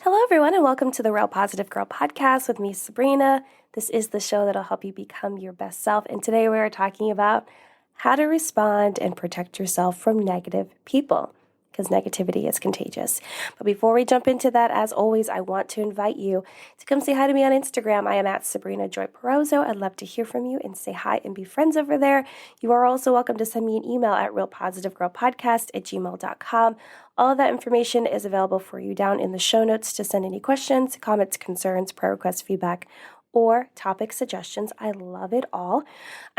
Hello, everyone, and welcome to the Real Positive Girl podcast with me, Sabrina. This is the show that'll help you become your best self. And today we are talking about how to respond and protect yourself from negative people, because negativity is contagious. But before we jump into that, as always, I want to invite you to come say hi to me on Instagram. I am at Sabrina Joy Perozzo. I'd love to hear from you and say hi and be friends over there. You are also welcome to send me an email at realpositivegirlpodcast@gmail.com. All of that information is available for you down in the show notes to send any questions, comments, concerns, prayer requests, feedback, or topic suggestions. I love it all.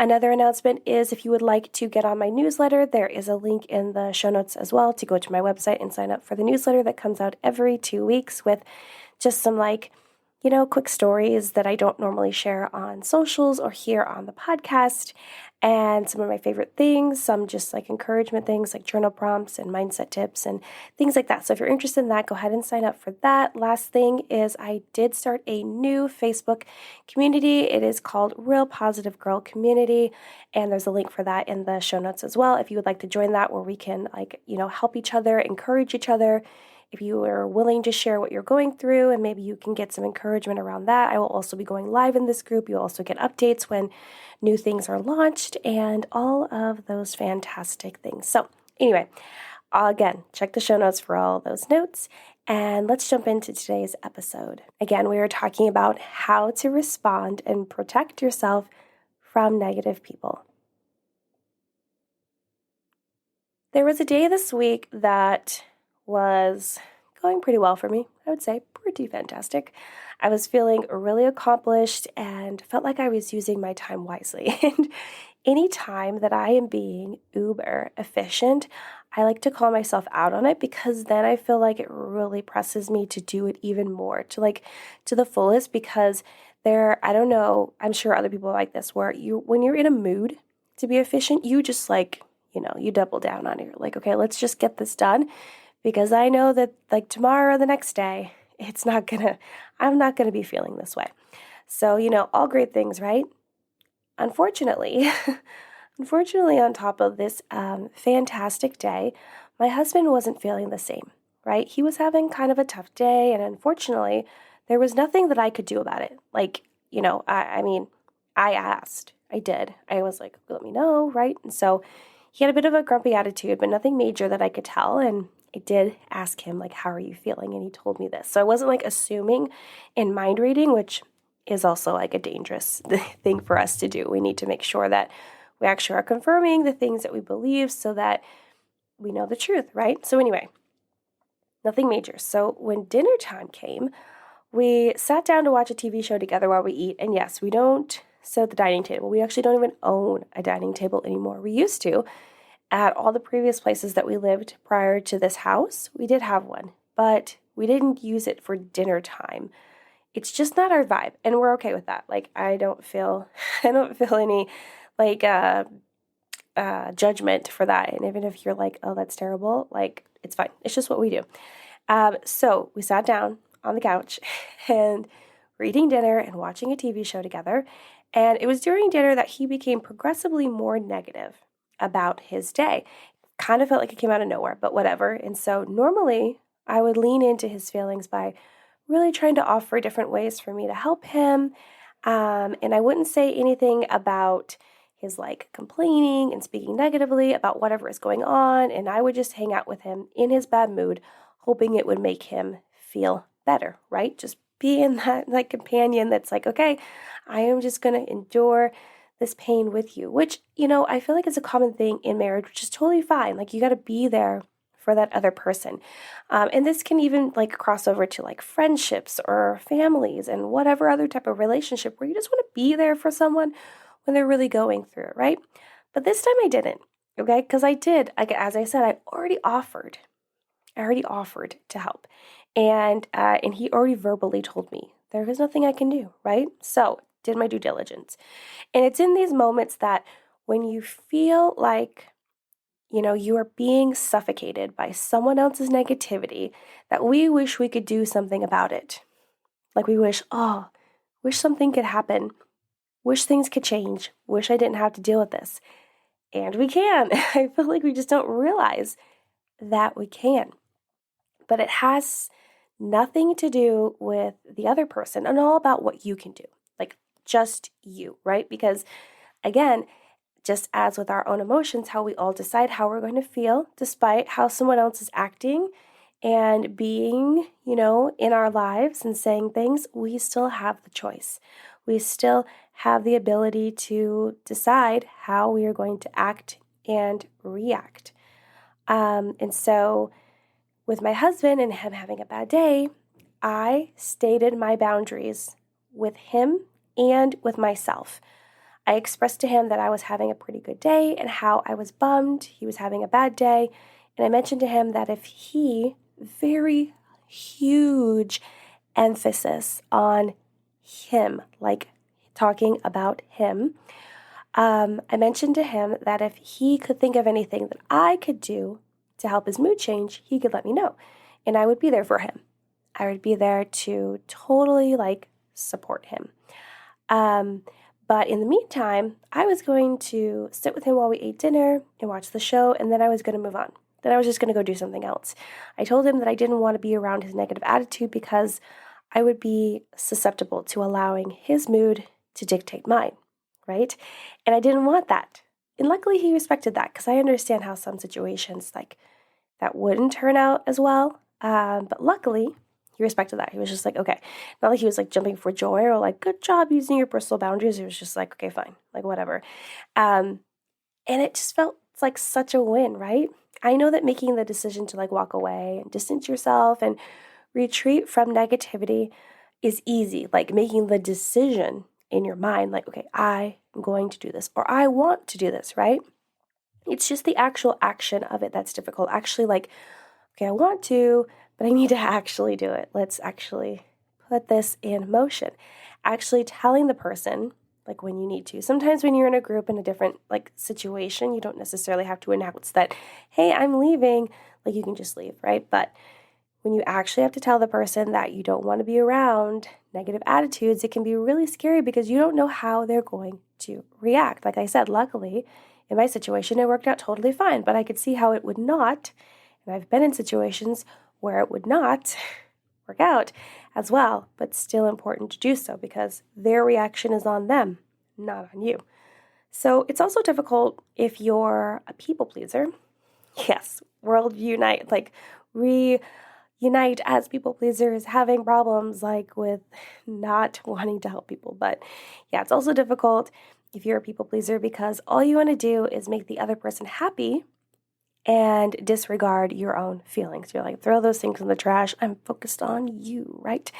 Another announcement is if you would like to get on my newsletter, there is a link in the show notes as well to go to my website and sign up for the newsletter that comes out every 2 weeks with just some quick stories that I don't normally share on socials or here on the podcast. And some of my favorite things, some just like encouragement things like journal prompts and mindset tips and things like that. So if you're interested in that, go ahead and sign up for that. Last thing is I did start a new Facebook community. It is called Real Positive Girl Community. And there's a link for that in the show notes as well. If you would like to join that, where we can help each other, encourage each other. If you are willing to share what you're going through and maybe you can get some encouragement around that, I will also be going live in this group. You'll also get updates when new things are launched and all of those fantastic things. So anyway, again, check the show notes for all those notes and let's jump into today's episode. Again, we are talking about how to respond and protect yourself from negative people. There was a day this week that was going pretty well for me. I would say pretty fantastic. I was feeling really accomplished and felt like I was using my time wisely. And any time that I am being uber efficient, I like to call myself out on it because then I feel like it really presses me to do it even more, to the fullest, because I don't know, I'm sure other people are like this, where when you're in a mood to be efficient, you just you double down on it. You're like, okay, let's just get this done. Because I know that tomorrow or the next day, I'm not gonna be feeling this way. So, all great things, right? Unfortunately, on top of this fantastic day, my husband wasn't feeling the same, right? He was having kind of a tough day, and unfortunately, there was nothing that I could do about it. I asked. I did. I was like, let me know, right? And so he had a bit of a grumpy attitude, but nothing major that I could tell, and I did ask him, how are you feeling? And he told me this. So I wasn't assuming in mind reading, which is also a dangerous thing for us to do. We need to make sure that we actually are confirming the things that we believe so that we know the truth, right? So anyway, nothing major. So when dinner time came, we sat down to watch a TV show together while we eat. And yes, we don't sit at the dining table. We actually don't even own a dining table anymore. We used to. At all the previous places that we lived prior to this house, we did have one, but we didn't use it for dinner time. It's just not our vibe, and we're okay with that. I don't feel any judgment for that. And even if you're like, oh, that's terrible, it's fine. It's just what we do. So we sat down on the couch and we're eating dinner and watching a TV show together. And it was during dinner that he became progressively more negative about his day. Kind of felt like it came out of nowhere, but whatever. And so normally I would lean into his feelings by really trying to offer different ways for me to help him. And I wouldn't say anything about his complaining and speaking negatively about whatever is going on. And I would just hang out with him in his bad mood, hoping it would make him feel better, right? Just be in that companion that's okay, I am just going to endure this pain with you, which, I feel like is a common thing in marriage, which is totally fine. You got to be there for that other person. And this can even cross over to friendships or families and whatever other type of relationship where you just want to be there for someone when they're really going through it, right? But this time I didn't, okay? Because I did, as I said, I already offered to help. And he already verbally told me there is nothing I can do, right? So did my due diligence. And it's in these moments that when you feel like, you are being suffocated by someone else's negativity, that we wish we could do something about it. We wish something could happen. Wish things could change. Wish I didn't have to deal with this. And we can. I feel like we just don't realize that we can. But it has Nothing to do with the other person and all about what you can do, like just you, right? Because again, just as with our own emotions, how we all decide how we're going to feel despite how someone else is acting and being, in our lives and saying things, we still have the choice. We still have the ability to decide how we are going to act and react. And so with my husband and him having a bad day, I stated my boundaries with him and with myself. I expressed to him that I was having a pretty good day and how I was bummed he was having a bad day. And I mentioned to him that if he, very huge emphasis on him, like talking about him, I mentioned to him that if he could think of anything that I could do to help his mood change, he could let me know. And I would be there for him. I would be there to totally support him. But in the meantime, I was going to sit with him while we ate dinner and watch the show, and then I was going to move on. Then I was just going to go do something else. I told him that I didn't want to be around his negative attitude because I would be susceptible to allowing his mood to dictate mine, right? And I didn't want that. And luckily he respected that because I understand how some situations that wouldn't turn out as well. But luckily he respected that. He was just like, okay. Not like he was jumping for joy or good job using your personal boundaries. He was just like, okay, fine, whatever. And it just felt like such a win, right? I know that making the decision to walk away and distance yourself and retreat from negativity is easy. Making the decision in your mind, okay, I am going to do this or I want to do this, right? It's just the actual action of it that's difficult. Actually, okay, I want to, but I need to actually do it. Let's actually put this in motion. Actually telling the person, when you need to. Sometimes when you're in a group in a different, situation, you don't necessarily have to announce that, hey, I'm leaving. You can just leave, right? But when you actually have to tell the person that you don't want to be around negative attitudes, it can be really scary because you don't know how they're going to react. Like I said, luckily, in my situation, it worked out totally fine, but I could see how it would not. And I've been in situations where it would not work out as well, but still important to do so because their reaction is on them, not on you. So it's also difficult if you're a people pleaser. Yes, world unite, reunite as people pleasers, having problems with not wanting to help people. But yeah, it's also difficult if you're a people pleaser because all you want to do is make the other person happy and disregard your own feelings. You're throw those things in the trash. I'm focused on you, right?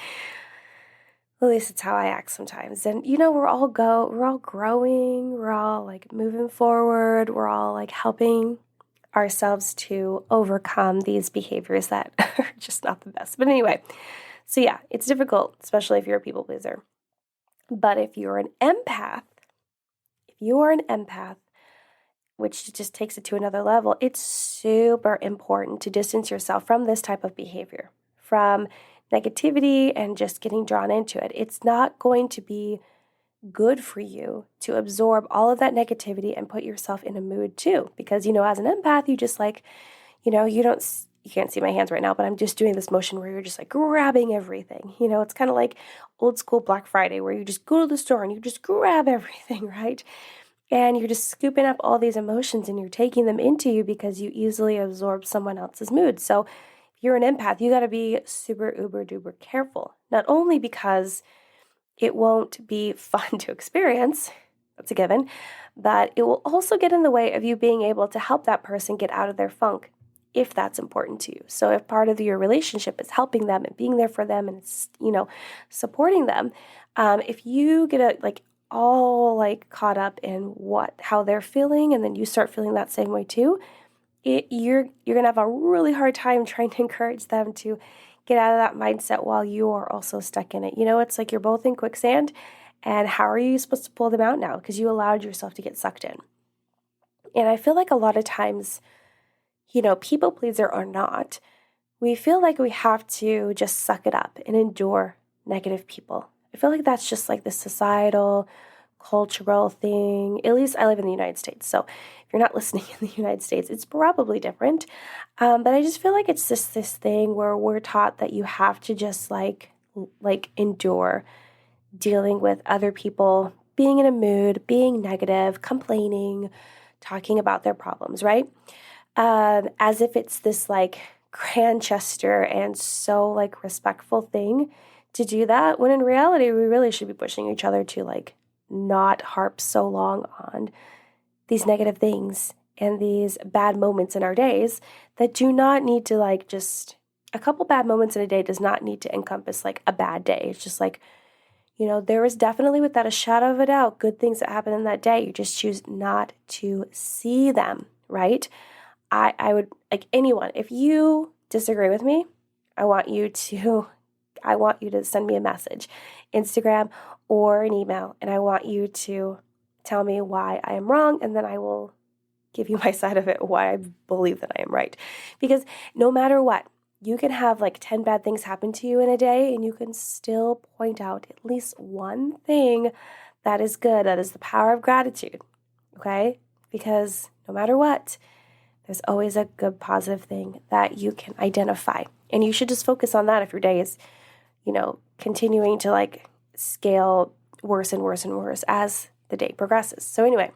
At least it's how I act sometimes. And we're all growing, we're all moving forward, we're all helping ourselves to overcome these behaviors that are just not the best. But anyway, so yeah, it's difficult, especially if you're a people pleaser. But if you're an empath, which just takes it to another level, it's super important to distance yourself from this type of behavior, from negativity and just getting drawn into it. It's not going to be good for you to absorb all of that negativity and put yourself in a mood too. Because, as an empath, you just you can't see my hands right now, but I'm just doing this motion where you're just grabbing everything. It's kind of like old school Black Friday where you just go to the store and you just grab everything, right? And you're just scooping up all these emotions and you're taking them into you because you easily absorb someone else's mood. So if you're an empath, you got to be super uber duper careful. Not only because it won't be fun to experience, that's a given, but it will also get in the way of you being able to help that person get out of their funk if that's important to you. So if part of your relationship is helping them and being there for them and, supporting them, if you get all caught up in how they're feeling and then you start feeling that same way too, you're going to have a really hard time trying to encourage them to get out of that mindset while you are also stuck in it. It's you're both in quicksand, and how are you supposed to pull them out now? Because you allowed yourself to get sucked in. And I feel a lot of times, people pleaser or not, we feel we have to just suck it up and endure negative people. I feel that's just the societal, cultural thing. At least I live in the United States. So if you're not listening in the United States, it's probably different. But I just feel like it's just this thing where we're taught that you have to just like endure dealing with other people being in a mood, being negative, complaining, talking about their problems, right? As if it's this like grand gesture and so like respectful thing to do that, when in reality, we really should be pushing each other to like not harp so long on these negative things and these bad moments in our days that do not need to like just a couple bad moments in a day does not need to encompass like a bad day. It's just like, there is definitely without a shadow of a doubt good things that happen in that day. You just choose not to see them, right? I would like anyone, if you disagree with me, I want you to send me a message, Instagram or an email, and I want you to tell me why I am wrong, and then I will give you my side of it, why I believe that I am right. Because no matter what, you can have like 10 bad things happen to you in a day, and you can still point out at least one thing that is good. That is the power of gratitude, okay? Because no matter what, there's always a good positive thing that you can identify. And you should just focus on that if your day is, continuing to like scale worse and worse and worse as the day progresses. So anyway,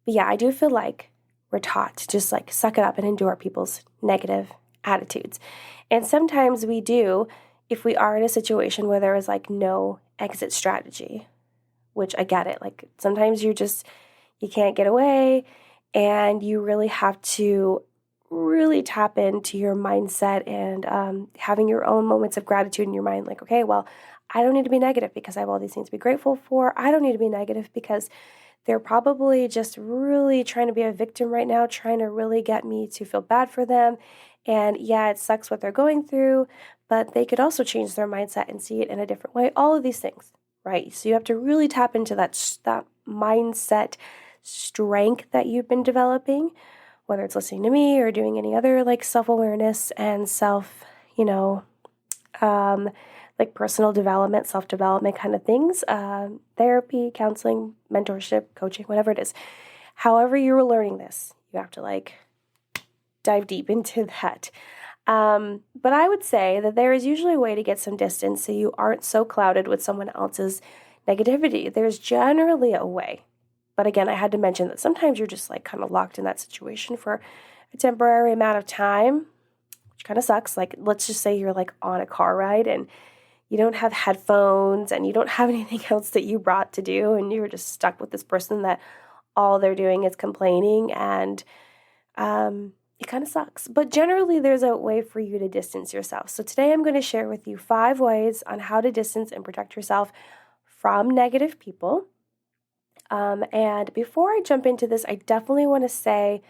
but yeah, I do feel like we're taught to just like suck it up and endure people's negative attitudes. And sometimes we do if we are in a situation where there is like no exit strategy, which I get it. Like sometimes you can't get away, and you really have to really tap into your mindset and having your own moments of gratitude in your mind. Like, okay, well, I don't need to be negative because I have all these things to be grateful for. I don't need to be negative because they're probably just really trying to be a victim right now, trying to really get me to feel bad for them. And yeah, it sucks what they're going through, but they could also change their mindset and see it in a different way. All of these things, right? So you have to really tap into that mindset strength that you've been developing, whether it's listening to me or doing any other like self-awareness and like personal development, self-development kind of things, therapy, counseling, mentorship, coaching, whatever it is. However you're learning this, you have to like dive deep into that. But I would say that there is usually a way to get some distance so you aren't so clouded with someone else's negativity. There's generally a way. But again, I had to mention that sometimes you're just like kind of locked in that situation for a temporary amount of time, which kind of sucks. Like, let's just say you're like on a car ride and you don't have headphones and you don't have anything else that you brought to do, and you're just stuck with this person that all they're doing is complaining, and it kind of sucks. But generally, there's a way for you to distance yourself. So today I'm going to share with you 5 ways on how to distance and protect yourself from negative people. And before I jump into this, I definitely want to say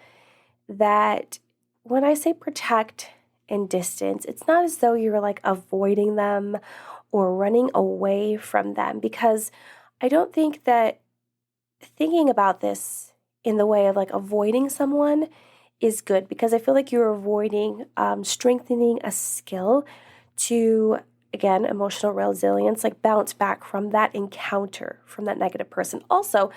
that when I say protect and distance, it's not as though you're like avoiding them or running away from them, because I don't think that thinking about this in the way of like avoiding someone is good, because I feel like you're avoiding strengthening a skill to, again, emotional resilience, like bounce back from that encounter, from that negative person. Also,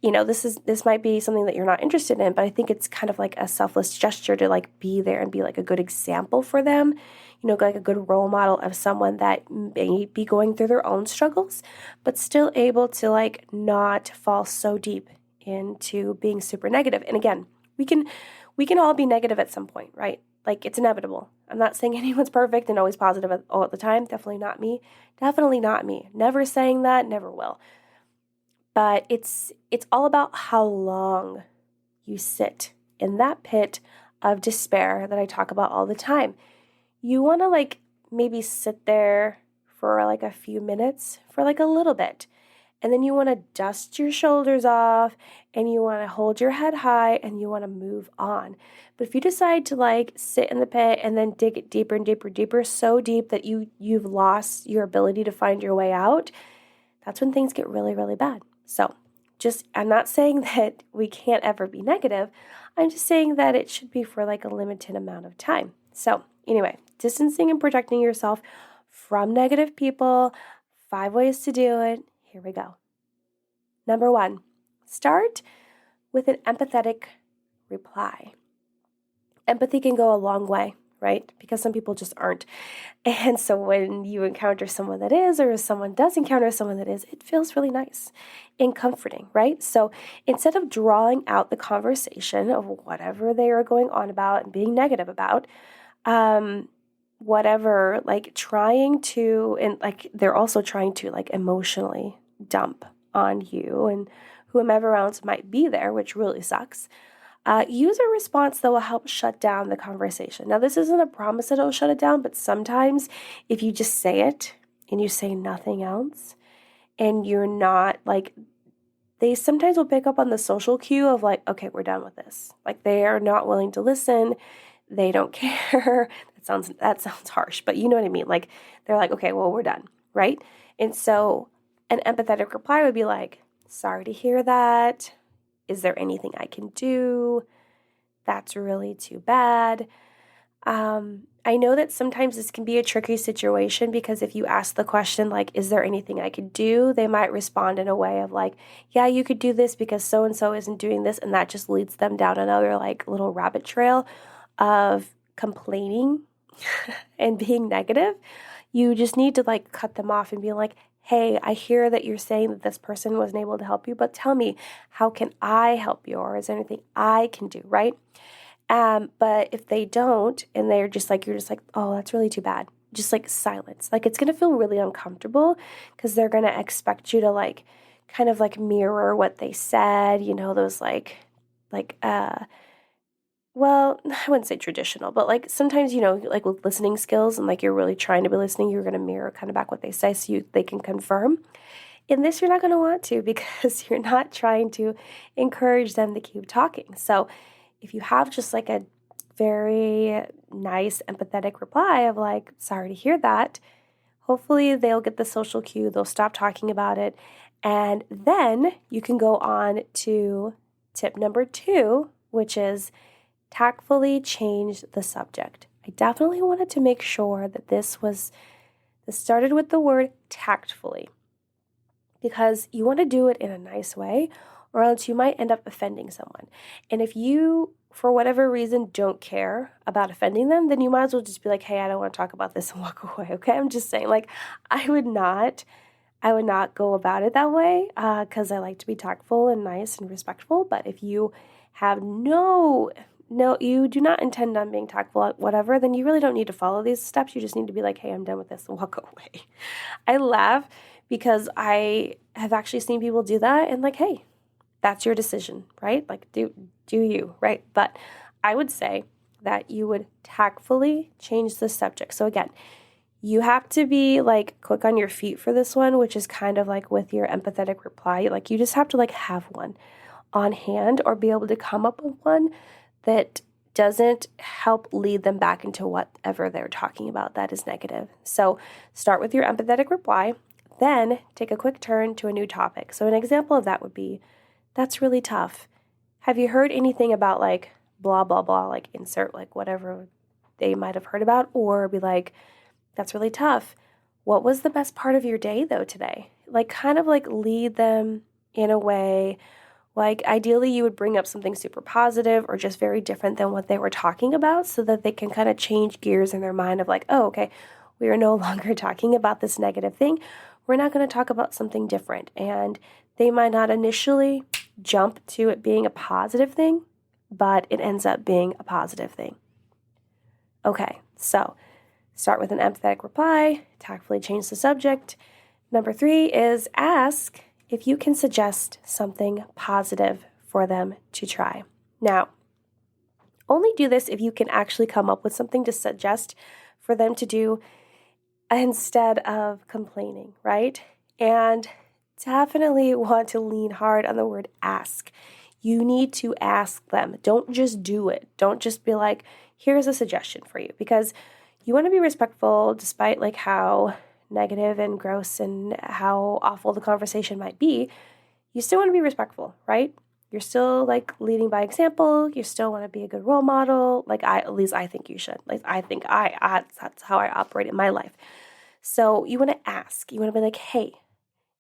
this might be something that you're not interested in, but I think it's kind of like a selfless gesture to like be there and be like a good example for them, like a good role model of someone that may be going through their own struggles, but still able to like not fall so deep into being super negative. And again, we can all be negative at some point, right? Like, it's inevitable. I'm not saying anyone's perfect and always positive all the time. Definitely not me. Definitely not me. Never saying that, never will. But it's all about how long you sit in that pit of despair that I talk about all the time. You want to like maybe sit there for like a few minutes, for like a little bit. And then you want to dust your shoulders off, and you want to hold your head high, and you want to move on. But if you decide to like sit in the pit and then dig it deeper and deeper, deeper, so deep that you've lost your ability to find your way out, that's when things get really, really bad. So I'm not saying that we can't ever be negative. I'm just saying that it should be for like a limited amount of time. So anyway, distancing and protecting yourself from negative people, 5 ways to do it. Here we go. Number one, start with an empathetic reply. Empathy can go a long way, right? Because some people just aren't. And so when you encounter someone that is, or someone does encounter someone that is, it feels really nice and comforting, right? So instead of drawing out the conversation of whatever they are going on about and being negative about, whatever, like trying to, and like they're also trying to like emotionally dump on you and whomever else might be there, which really sucks. Use a response that will help shut down the conversation. Now, this isn't a promise that it'll shut it down, but sometimes if you just say it and you say nothing else and you're not like, they sometimes will pick up on the social cue of like, okay, we're done with this. Like they are not willing to listen. They don't care. That sounds harsh, but you know what I mean? Like they're like, okay, well, we're done, right? And so an empathetic reply would be like, sorry to hear that. Is there anything I can do? That's really too bad. I know that sometimes this can be a tricky situation because if you ask the question, like, is there anything I could do? They might respond in a way of like, yeah, you could do this because so-and-so isn't doing this. And that just leads them down another like little rabbit trail of complaining and being negative. You just need to like cut them off and be like, hey, I hear that you're saying that this person wasn't able to help you, but tell me, how can I help you? Or is there anything I can do, right? But if they don't, and they're just like, you're just like, oh, that's really too bad. Just like silence. Like it's going to feel really uncomfortable because they're going to expect you to like, kind of like mirror what they said, you know, those well, I wouldn't say traditional, but like sometimes, you know, like with listening skills and like you're really trying to be listening, you're going to mirror kind of back what they say so they can confirm. In this, you're not going to want to because you're not trying to encourage them to keep talking. So if you have just like a very nice, empathetic reply of like, sorry to hear that, hopefully they'll get the social cue, they'll stop talking about it, and then you can go on to tip number 2, which is tactfully change the subject. I definitely wanted to make sure that this started with the word tactfully because you want to do it in a nice way or else you might end up offending someone. And if you, for whatever reason, don't care about offending them, then you might as well just be like, hey, I don't want to talk about this and walk away, okay? I'm just saying, like, I would not go about it that way because I like to be tactful and nice and respectful. But if you have you do not intend on being tactful, whatever, then you really don't need to follow these steps. You just need to be like, hey, I'm done with this and walk away. I laugh because I have actually seen people do that and like, hey, that's your decision, right? Like, do you, right? But I would say that you would tactfully change the subject. So again, you have to be like quick on your feet for this one, which is kind of like with your empathetic reply. Like you just have to like have one on hand or be able to come up with one that doesn't help lead them back into whatever they're talking about that is negative. So start with your empathetic reply, then take a quick turn to a new topic. So an example of that would be, that's really tough. Have you heard anything about like blah, blah, blah, like insert like whatever they might have heard about, or be like, that's really tough. What was the best part of your day though today? Like kind of like lead them in a way. Like ideally you would bring up something super positive or just very different than what they were talking about so that they can kind of change gears in their mind of like, oh, okay, we are no longer talking about this negative thing. We're not going to talk about something different. And they might not initially jump to it being a positive thing, but it ends up being a positive thing. Okay, so start with an empathetic reply, tactfully change the subject. Number 3 is ask if you can suggest something positive for them to try. Now, only do this if you can actually come up with something to suggest for them to do instead of complaining, right? And definitely want to lean hard on the word ask. You need to ask them. Don't just do it. Don't just be like, here's a suggestion for you, because you want to be respectful despite like how negative and gross and how awful the conversation might be. You still want to be respectful, right? You're still like leading by example. You still want to be a good role model. Like at least I think you should. Like I think that's how I operate in my life. So you want to ask. You want to be like, hey,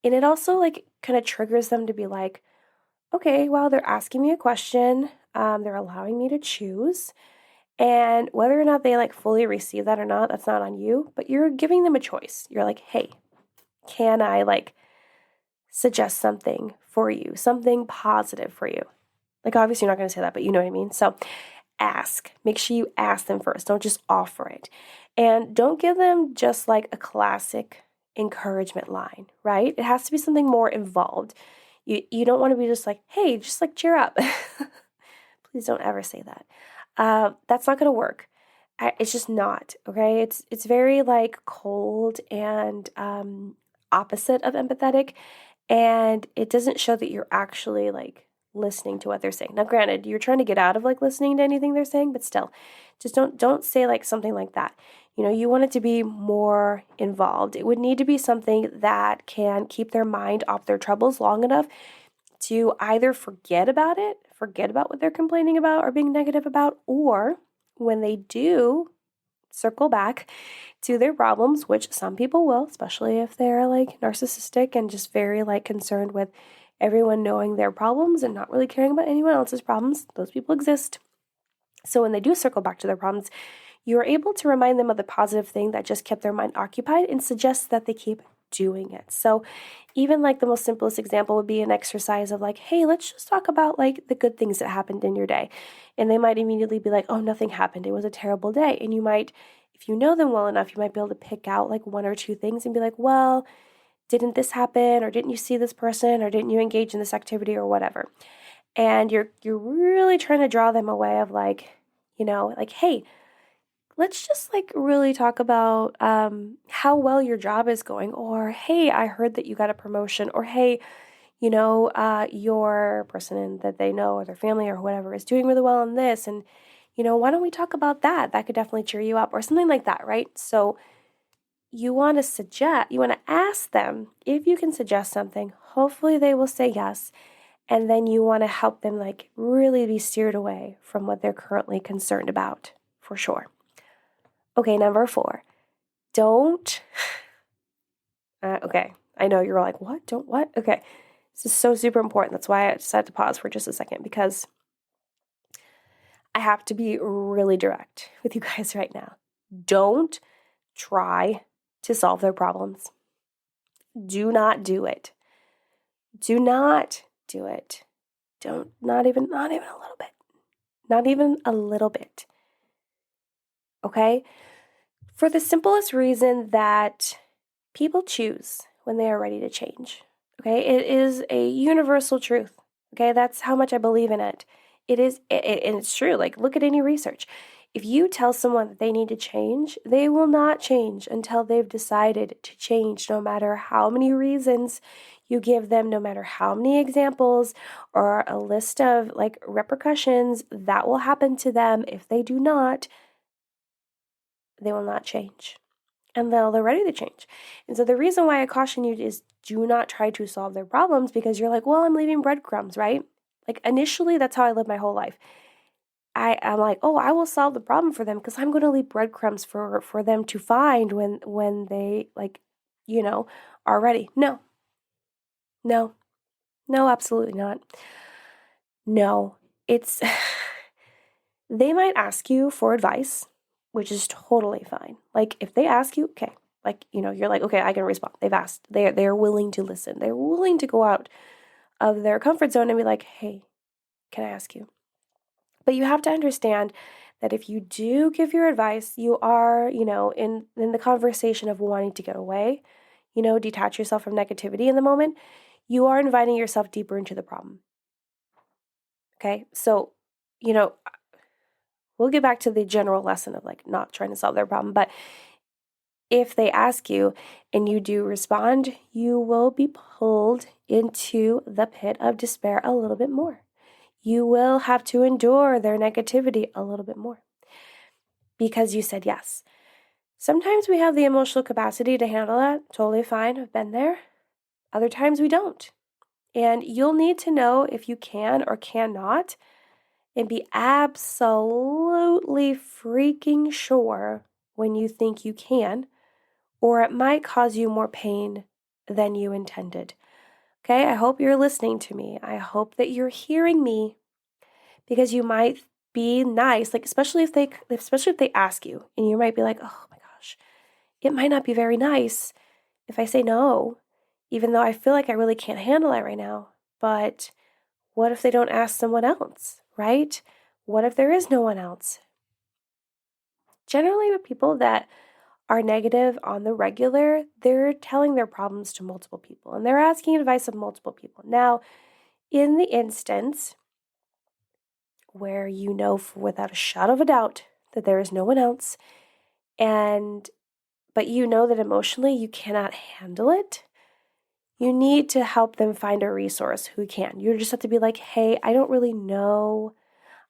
And it also like kind of triggers them to be like, okay, well, they're asking me a question. They're allowing me to choose. And whether or not they like fully receive that or not, that's not on you, but you're giving them a choice. You're like, hey, can I like suggest something for you, something positive for you? Like, obviously, you're not going to say that, but you know what I mean? So ask. Make sure you ask them first. Don't just offer it. And don't give them just like a classic encouragement line, right? It has to be something more involved. You don't want to be just like, hey, just like cheer up. Please don't ever say that. That's not going to work. It's just not, okay? It's very like cold and opposite of empathetic, and it doesn't show that you're actually like listening to what they're saying. Now, granted, you're trying to get out of like listening to anything they're saying, but still, just don't say like something like that. You want it to be more involved. It would need to be something that can keep their mind off their troubles long enough to either forget about what they're complaining about or being negative about, or when they do circle back to their problems, which some people will, especially if they're like narcissistic and just very like concerned with everyone knowing their problems and not really caring about anyone else's problems. Those people exist. So when they do circle back to their problems, you're able to remind them of the positive thing that just kept their mind occupied and suggest that they keep doing it. So even like the most simplest example would be an exercise of like, hey, let's just talk about like the good things that happened in your day. And they might immediately be like, oh, nothing happened. It was a terrible day. And you might, if you know them well enough, you might be able to pick out like one or two things and be like, well, didn't this happen? Or didn't you see this person? Or didn't you engage in this activity or whatever? And you're really trying to draw them away of like, like, hey, let's just like really talk about how well your job is going, or hey, I heard that you got a promotion, or hey, your person that they know or their family or whatever is doing really well on this, and why don't we talk about that? That could definitely cheer you up, or something like that, right? So you want to ask them if you can suggest something. Hopefully they will say yes, and then you want to help them like really be steered away from what they're currently concerned about, for sure. Okay, number 4, don't, okay, I know you're like, what, don't what? Okay, this is so super important. That's why I decided to pause for just a second, because I have to be really direct with you guys right now. Don't try to solve their problems. Do not do it. Do not do it. Not even a little bit. Not even a little bit. Okay? For the simplest reason that people choose when they are ready to change. Okay? It is a universal truth. Okay? That's how much I believe in it. It is, and it's true. Like, look at any research. If you tell someone that they need to change, they will not change until they've decided to change, no matter how many reasons you give them, no matter how many examples or a list of like repercussions that will happen to them. If they do not, they will not change until they're ready to change. And so the reason why I caution you is do not try to solve their problems, because you're like, well, I'm leaving breadcrumbs, right? Like, initially, that's how I lived my whole life. I'm like, oh, I will solve the problem for them because I'm going to leave breadcrumbs for them to find when they like, are ready. No, absolutely not. No, it's, they might ask you for advice, which is totally fine. Like, if they ask you, okay, like, you're like, okay, I can respond. They've asked. They're willing to listen. They're willing to go out of their comfort zone and be like, hey, can I ask you? But you have to understand that if you do give your advice, you are, in the conversation of wanting to get away, detach yourself from negativity in the moment, you are inviting yourself deeper into the problem. Okay? So, we'll get back to the general lesson of like not trying to solve their problem. But if they ask you and you do respond, you will be pulled into the pit of despair a little bit more. You will have to endure their negativity a little bit more because you said yes. Sometimes we have the emotional capacity to handle that. Totally fine. I've been there. Other times we don't. And you'll need to know if you can or cannot and be absolutely freaking sure when you think you can, or it might cause you more pain than you intended. Okay, I hope you're listening to me. I hope that you're hearing me, because you might be nice, like especially if they ask you, and you might be like, "Oh my gosh, it might not be very nice if I say no, even though I feel like I really can't handle it right now." But what if they don't ask someone else, right? What if there is no one else? Generally, with people that are negative on the regular, they're telling their problems to multiple people and they're asking advice of multiple people. Now, in the instance where you know without a shadow of a doubt that there is no one else, but you know that emotionally you cannot handle it, you need to help them find a resource who can. You just have to be like, "Hey, I don't really know.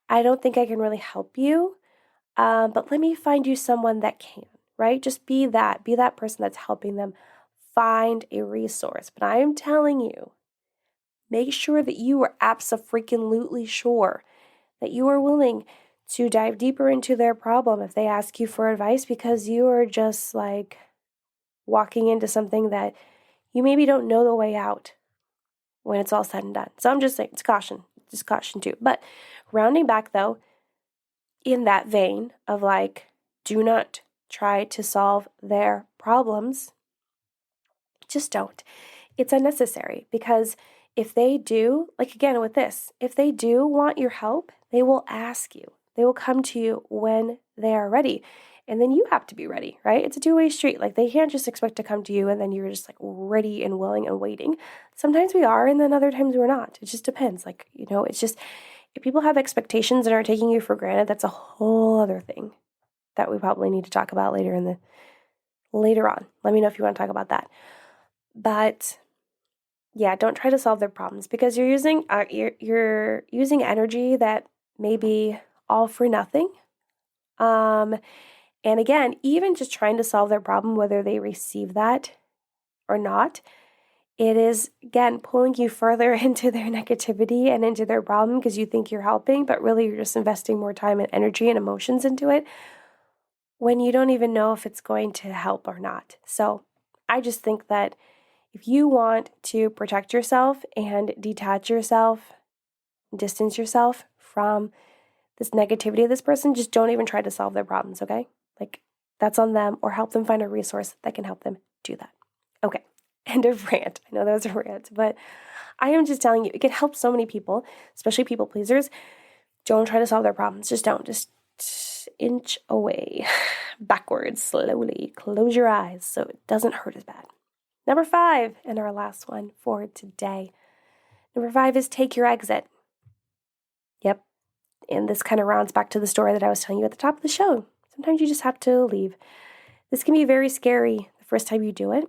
I don't think I can really help you, but let me find you someone that can," right? Just be that person that's helping them find a resource. But I am telling you, make sure that you are abso-freaking-lutely sure that you are willing to dive deeper into their problem if they ask you for advice, because you are just like walking into something that you maybe don't know the way out when it's all said and done. So I'm just saying, it's just caution too. But rounding back though, in that vein of like, do not try to solve their problems. Just don't. It's unnecessary, because if they do, like again with this, if they do want your help, they will ask you. They will come to you when they are ready. And then you have to be ready, right? It's a two-way street. Like they can't just expect to come to you and then you're just like ready and willing and waiting. Sometimes we are, and then other times we're not. It just depends. Like, it's just, if people have expectations and are taking you for granted, that's a whole other thing that we probably need to talk about later on. Let me know if you want to talk about that. But yeah, don't try to solve their problems, because you're using energy that may be all for nothing. And again, even just trying to solve their problem, whether they receive that or not, it is, again, pulling you further into their negativity and into their problem, because you think you're helping, but really you're just investing more time and energy and emotions into it when you don't even know if it's going to help or not. So I just think that if you want to protect yourself and detach yourself, distance yourself from this negativity of this person, just don't even try to solve their problems, okay? Like, that's on them, or help them find a resource that can help them do that. Okay, end of rant. I know that was a rant, but I am just telling you, it can help so many people, especially people pleasers. Don't try to solve their problems. Just don't. Just inch away, backwards, slowly. Close your eyes so it doesn't hurt as bad. Number 5, and our last one for today. Number 5 is take your exit. Yep. And this kind of rounds back to the story that I was telling you at the top of the show. Sometimes you just have to leave. This can be very scary the first time you do it,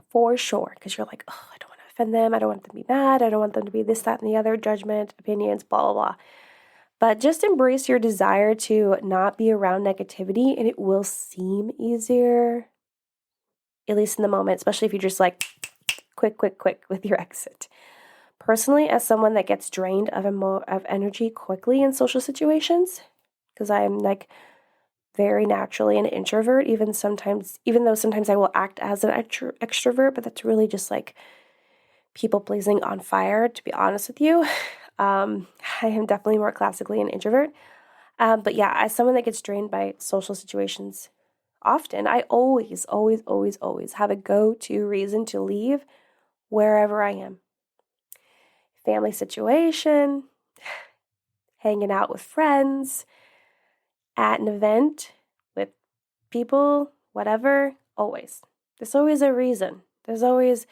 for sure, because you're like, oh, I don't want to offend them. I don't want them to be mad. I don't want them to be this, that, and the other, judgment, opinions, blah, blah, blah. But just embrace your desire to not be around negativity, and it will seem easier, at least in the moment, especially if you're just like quick with your exit. Personally, as someone that gets drained of energy quickly in social situations, because I'm like very naturally an introvert, even though sometimes I will act as an extrovert, but that's really just like people pleasing on fire, to be honest with you. I am definitely more classically an introvert. But yeah, as someone that gets drained by social situations often, I always have a go-to reason to leave wherever I am. Family situation, hanging out with friends, at an event with people, whatever, always. There's always a reason. There's always,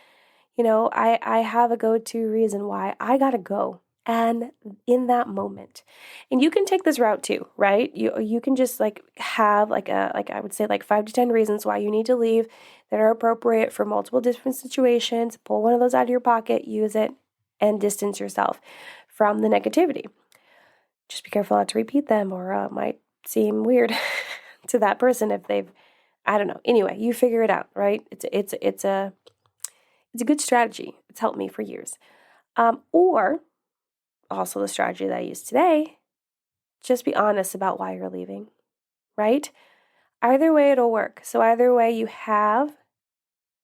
I have a go-to reason why I gotta go. And in that moment, and you can take this route too, right? You can just like have I would say 5 to 10 reasons why you need to leave that are appropriate for multiple different situations. Pull one of those out of your pocket, use it, and distance yourself from the negativity. Just be careful not to repeat them, or it might seem weird to that person if I don't know. Anyway, you figure it out, right? It's a good strategy. It's helped me for years. Or also the strategy that I use today, just be honest about why you're leaving, right? Either way, it'll work. So either way, you have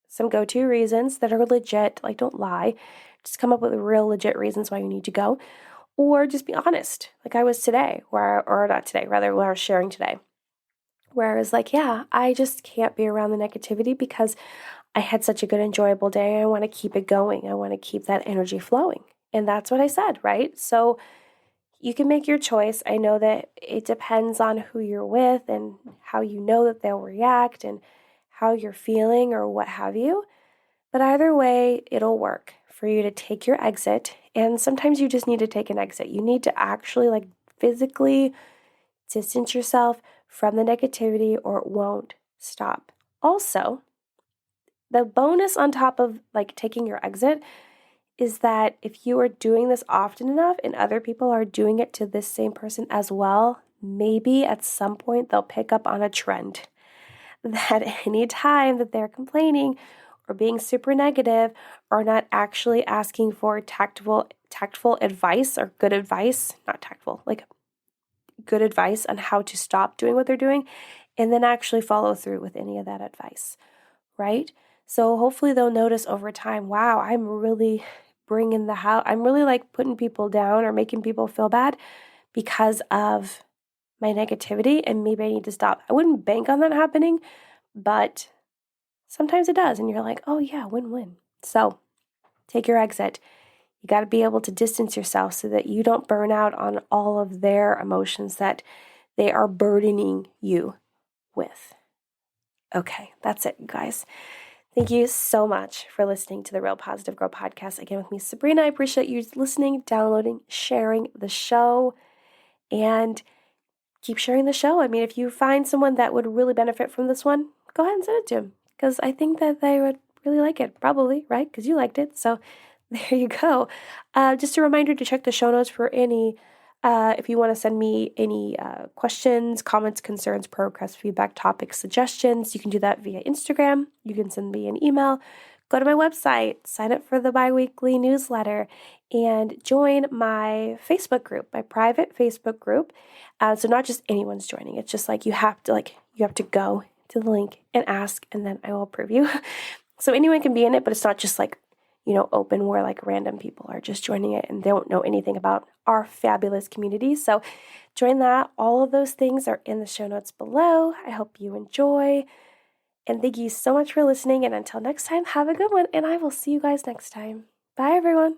some go-to reasons that are legit. Like, don't lie. Just come up with real legit reasons why you need to go. Or just be honest, like I was today, where I was sharing today, where I was like, yeah, I just can't be around the negativity because I had such a good, enjoyable day. I want to keep it going. I want to keep that energy flowing. And that's what I said, right? So you can make your choice. I know that it depends on who you're with and how you know that they'll react and how you're feeling or what have you. But either way, it'll work for you to take your exit. And sometimes you just need to take an exit. You need to actually like physically distance yourself from the negativity or it won't stop. Also, the bonus on top of like taking your exit is that if you are doing this often enough and other people are doing it to this same person as well, maybe at some point they'll pick up on a trend that any time that they're complaining or being super negative or not actually asking for tactful advice or good advice, not tactful, like good advice on how to stop doing what they're doing and then actually follow through with any of that advice, right? So hopefully they'll notice over time, wow, I'm really I'm really like putting people down or making people feel bad because of my negativity and maybe I need to stop. I wouldn't bank on that happening, but sometimes it does. And you're like, oh yeah, win-win. So take your exit. You got to be able to distance yourself so that you don't burn out on all of their emotions that they are burdening you with. Okay, that's it, guys. Thank you so much for listening to the Real Positive Girl podcast. Again, with me, Sabrina. I appreciate you listening, downloading, sharing the show, and keep sharing the show. I mean, if you find someone that would really benefit from this one, go ahead and send it to them because I think that they would really like it. Probably, right? Because you liked it. So there you go. Just a reminder to check the show notes for any if you want to send me any questions, comments, concerns, progress, feedback, topics, suggestions, you can do that via Instagram. You can send me an email. Go to my website, sign up for the biweekly newsletter, and join my Facebook group, my private Facebook group. So not just anyone's joining. It's just like you have to go to the link and ask, and then I will approve you. So anyone can be in it, but it's not just like open where like random people are just joining it and they don't know anything about our fabulous community. So join that. All of those things are in the show notes below. I hope you enjoy. And thank you so much for listening. And until next time, have a good one. And I will see you guys next time. Bye, everyone.